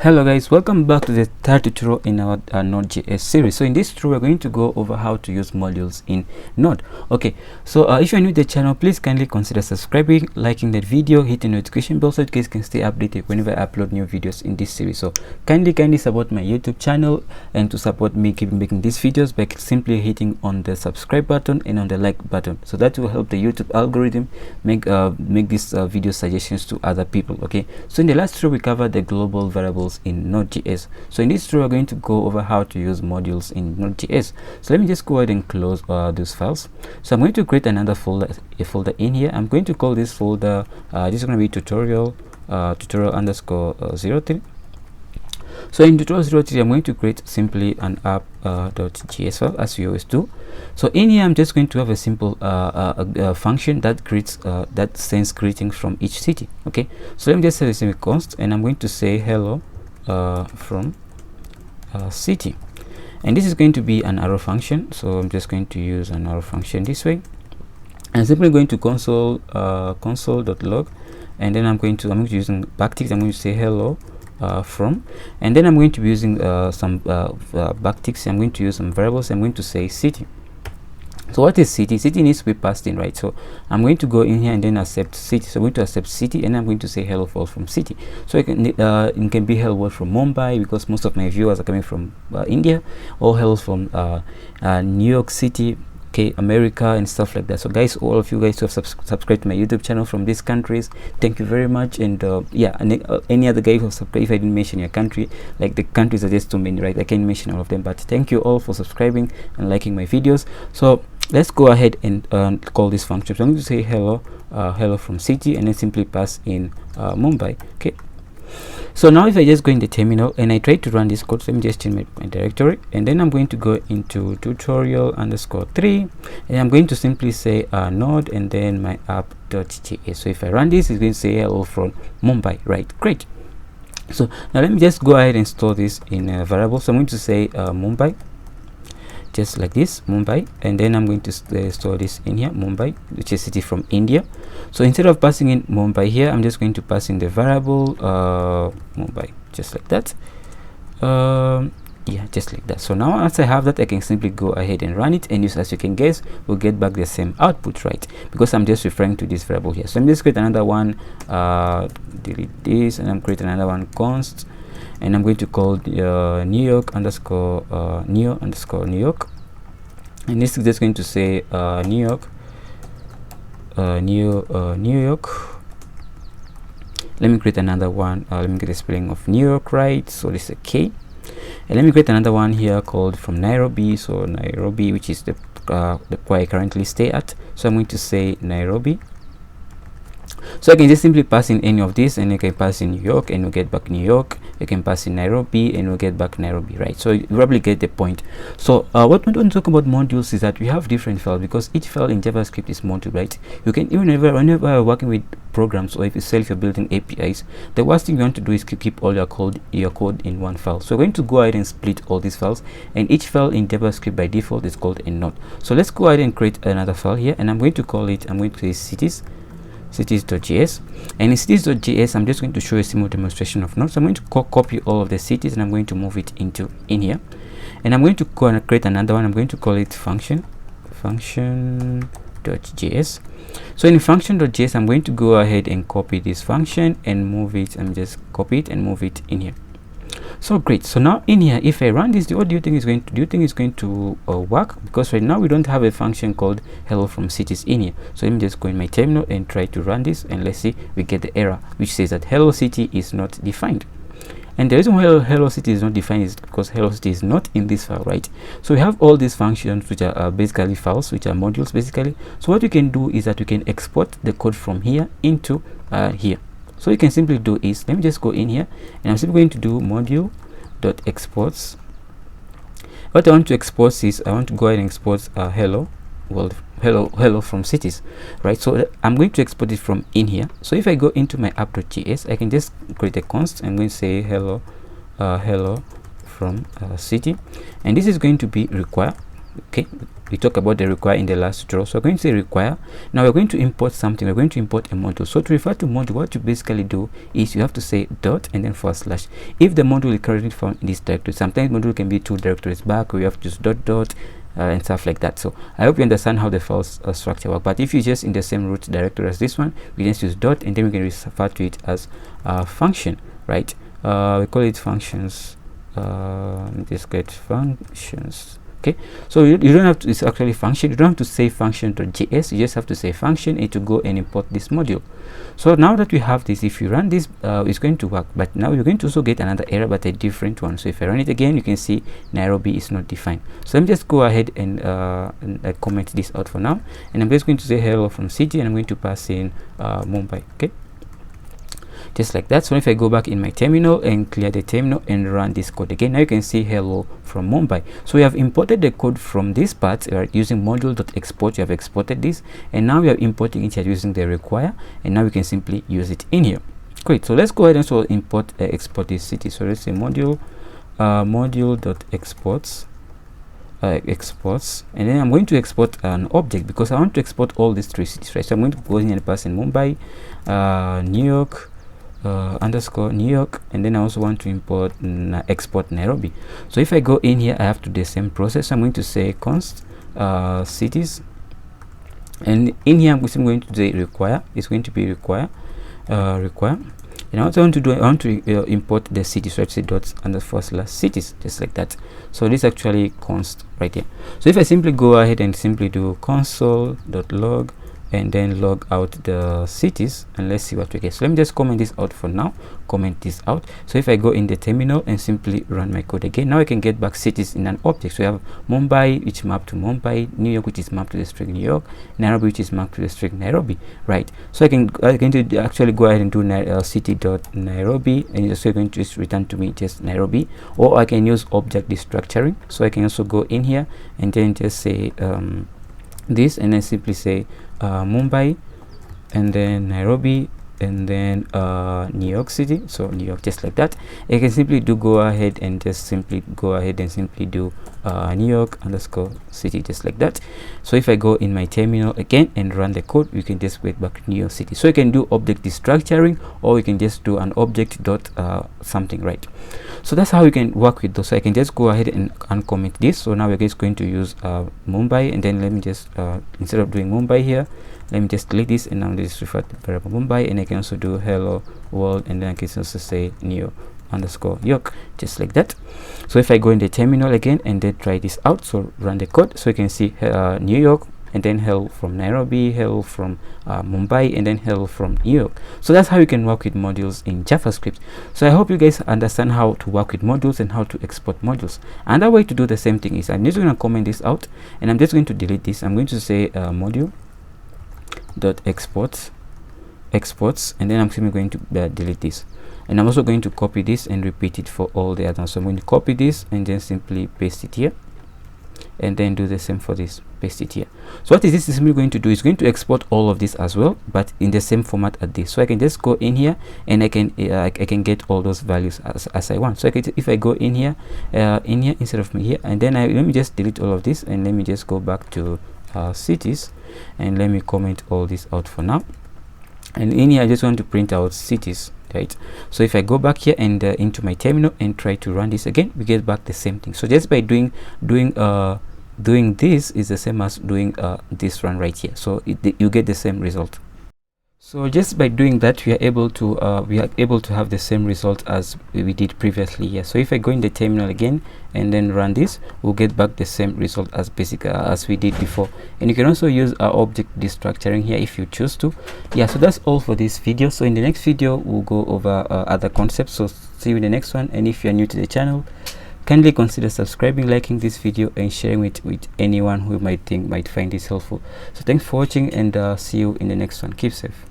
Hello guys, welcome back to the third tutorial in our Node.js series. So in this tutorial we're going to go over how to use modules in Node. Okay, so if you're new to the channel, please kindly consider subscribing, liking that video, hitting the notification bell so that you guys can stay updated whenever I upload new videos in this series. So kindly support my YouTube channel, and to support me keep making these videos by simply hitting on the subscribe button and on the like button. So that will help the YouTube algorithm make these video suggestions to other people. Okay, so in the last tutorial we covered the global variables in Node.js. So in this tutorial we're going to go over how to use modules in Node.js. So let me just go ahead and close those files. So I'm going to create another folder, a folder in here. I'm going to call this folder this is going to be tutorial underscore 03. So in tutorial 03 I'm going to create simply an app.js file, as we always do. So in here I'm just going to have a simple function that creates that sends greetings from each city. Okay, so let me just say this in a const, and I'm going to say hello from city, and this is going to be an arrow function. So I'm just going to use an arrow function this way, and simply going to console.log, and then I'm going to using backticks. I'm going to say hello from, and then I'm going to be using some backticks. I'm going to use some variables. I'm going to say city. So what is city? City needs to be passed in, right? So I'm going to go in here and then accept city. So I'm going to accept city, and I'm going to say hello world from city. So it can be hello world from Mumbai, because most of my viewers are coming from India, or hello from New York City, okay, America, and stuff like that. So guys, all of you guys who have subscribed to my YouTube channel from these countries, thank you very much. And yeah, and any other guy who subscribed, if I didn't mention your country, like the countries are just too many, right? I can't mention all of them, but thank you all for subscribing and liking my videos. So let's go ahead and call this function. So I'm going to say hello from city, and then simply pass in Mumbai. Okay, so now if I just go in the terminal and I try to run this code, so let me just change my directory, and then I'm going to go into tutorial underscore 3, and I'm going to simply say node and then my app.js. So if I run this, it's going to say hello from Mumbai, right? Great. So now let me just go ahead and store this in a variable. So I'm going to say Mumbai, just like this, Mumbai, and then I'm going to store this in here, Mumbai, which is city from India. So instead of passing in Mumbai here, I'm just going to pass in the variable Mumbai, just like that. Yeah, just like that. So now once I have that, I can simply go ahead and run it, and as you can guess, we'll get back the same output, right? Because I'm just referring to this variable here. So I'm just create another one, delete this, and I'm creating another one, const, and I'm going to call New York underscore New York, and this is just going to say New York, New York. Let me create another one. Let me get the spelling of New York right. So this is a K, and let me create another one here called from Nairobi. So Nairobi, which is the where I currently stay at. So I'm going to say Nairobi. So I can just simply pass in any of this, and you can pass in New York and we'll get back New York. You can pass in Nairobi and we'll get back Nairobi, right? So you probably get the point. So what we don't talk about modules is that we have different files, because each file in JavaScript is module, right? You can, even whenever you're working with programs, or if you're building APIs, the worst thing you want to do is keep all your code in one file. So we're going to go ahead and split all these files, and each file in JavaScript by default is called a node. So let's go ahead and create another file here, and I'm going to call it, I'm going to say cities.js, and in cities.js I'm just going to show a simple demonstration of nodes. So I'm going to copy all of the cities, and I'm going to move it in here, and I'm going to go and create another one. I'm going to call it function.js. So in function.js I'm going to go ahead and copy this function and move it, and just copy it and move it in here. So great. So now in here, if I run this, what do you think is going to work? Because right now we don't have a function called hello from cities in here. So let me just go in my terminal and try to run this, and let's see, we get the error which says that hello city is not defined. And the reason why hello city is not defined is because hello city is not in this file, right? So we have all these functions which are basically files, which are modules basically. So what you can do is that you can export the code from here into here. So you can simply do is, let me just go in here, and I'm simply going to do module.exports. What I want to export is, I want to go ahead and export hello world, hello from cities, right? So I'm going to export it from in here. So if I go into my app.js, I can just create a const. I'm going to say hello from city, and this is going to be require Okay, we talked about the require in the last tutorial. So we're going to say require. Now we're going to import something. We're going to import a module. So to refer to module, what you basically do is you have to say dot and then / if the module is currently found in this directory. Sometimes module can be 2 directories back, or you have to use dot and stuff like that. So I hope you understand how the file structure works. But if you just in the same root directory as this one, we just use dot and then we can refer to it as function, right? We call it functions. Just get functions. Okay, so you don't have to, it's actually function, you don't have to say function.js, you just have to say function and to go and import this module. So now that we have this, if you run this, it's going to work, but now you're going to also get another error, but a different one. So if I run it again, you can see Nairobi is not defined. So let me just go ahead and comment this out for now, and I'm just going to say hello from city, and I'm going to pass in Mumbai. Okay, just like that. So if I go back in my terminal and clear the terminal and run this code again, now you can see hello from Mumbai. So we have imported the code from this part, right, using module.export. You have exported this, and now we are importing it here using the require, and now we can simply use it in here. Great. So let's go ahead and so import export this city. So let's say module.exports exports, and then I'm going to export an object because I want to export all these 3 cities, right? So I'm going to go in and pass in Mumbai, New York, underscore New York, and then I also want to import export Nairobi. So if I go in here, I have to do the same process. So I'm going to say const cities, and in here I'm going to say require. It's going to be require, and I also want to do, I want to import the cities. So let's say dot underscore slash cities, just like that. So this actually const right here. So if I simply go ahead and simply do console.log and then log out the cities, and let's see what we get. So let me just comment this out for now, comment this out. So if I go in the terminal and simply run my code again, now I can get back cities in an object. So we have Mumbai, which mapped to Mumbai, New York, which is mapped to the string New York, Nairobi, which is mapped to the string Nairobi, right? So I can actually go ahead and do city.nairobi, and it's also going to just return to me just Nairobi, or I can use object destructuring. So I can also go in here and then just say this, and then simply say Mumbai, and then Nairobi, and then New York City, so New York, just like that. You can simply go ahead and simply do New York underscore city, just like that. So if I go in my terminal again and run the code, we can just get back to New York City. So you can do object destructuring, or you can just do an object dot something, right? So that's how you can work with those. So I can just go ahead and uncomment this. So now we're just going to use Mumbai, and then let me just instead of doing Mumbai here, let me just delete this, and now this refer to variable Mumbai, and I can also do hello world, and then I can also say new underscore York, just like that. So if I go in the terminal again and then try this out, so run the code, so you can see New York, and then hello from Nairobi, hello from Mumbai, and then hello from New York. So that's how you can work with modules in JavaScript. So I hope you guys understand how to work with modules and how to export modules. Another way to do the same thing is I'm just going to comment this out, and I'm just going to delete this. I'm going to say module dot exports, and then I'm simply going to delete this, and I'm also going to copy this and repeat it for all the others. So I'm going to copy this and then simply paste it here, and then do the same for this, paste it here. So what is this simply going to do is going to export all of this as well, but in the same format as this. So I can just go in here and I can get all those values as I want. So if I go in here instead of me here, and then let me just delete all of this, and let me just go back to cities, and let me comment all this out for now. And in here I just want to print out cities, right? So if I go back here and into my terminal and try to run this again, we get back the same thing. So just by doing this is the same as doing this run right here, so you get the same result. So just by doing that, we are able to have the same result as we did previously here. So if I go in the terminal again and then run this, we'll get back the same result as as we did before. And you can also use object destructuring here if you choose to. Yeah, so that's all for this video. So in the next video, we'll go over other concepts. So see you in the next one. And if you're new to the channel, kindly consider subscribing, liking this video, and sharing it with anyone who might find this helpful. So thanks for watching, and see you in the next one. Keep safe.